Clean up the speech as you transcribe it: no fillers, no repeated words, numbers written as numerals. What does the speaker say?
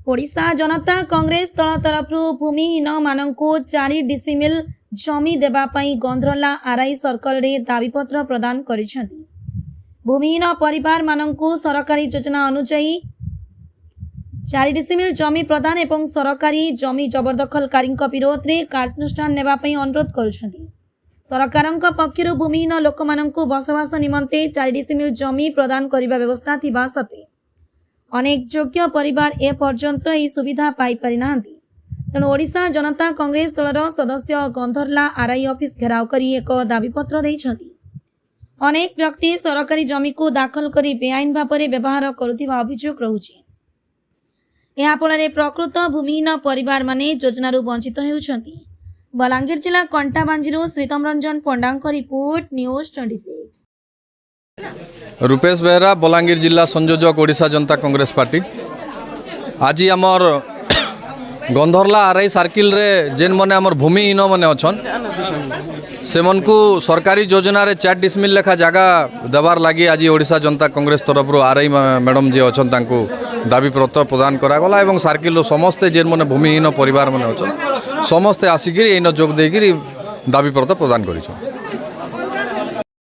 ओडिशा जनता कांग्रेस दल तरफ भूमिहीन मानक 4 डिसिमिल जमी देवाई गंधरला आरआई सर्कल रे दाबीपत्र प्रदान करिसेंती। भूमिहीन परिवार मानक सरकारी योजना अनुसार 4 डिसिमिल जमी प्रदान एवं सरकारी जमी जबरदखलकारी विरोध में कार्यानुष्ठान नेबापई अनुरोध करुछंती। सरकारक पक्षर भूमिहीन लोक मानक बसवास निमंते 4 डिसिमिल जमी प्रदान करने व्यवस्था थिबा सत्वे अनेक योग्य परिवार ए पर्यंत यह सुविधा पाई पारि नांती। तेणु ओडिशा जनता कांग्रेस दलर सदस्य गंधरला आरआई ऑफिस घेराव करी एक दाबीपत्र देइछंती। अनेक व्यक्ति सरकारी जमी को दाखल करी बेआईन भाव में व्यवहार करुथिबा अभियोग रहुछि। या फଳରେ प्रकृत भूमिहीन परिवार माने योजनारू वंचित हेउछंती। बलांगीर जिला कंटाबांजीरू श्रीतम रंजन पंडांक रिपोर्ट न्यूज 26। रूपेश बेहरा बलांगीर जिला संयोजक ओडिशा जनता कांग्रेस पार्टी। आज आमर गंधरला आरआई सर्किल रे जेन मने आमर भूमिहीन मने अछन से मन को सरकारी योजना रे 4 डिसमिल लेखा जगह देवार लगी आज ओडिशा जनता कांग्रेस तरफ आरआई मैडम जी अछन तांको दाबीपत्र प्रदान करागला एवं सर्किल समस्ते जेन मने भूमिहीन परिवार मने अछन समस्ते आसिक एन जोग देकी दाबीपत्र प्रदान करिछन।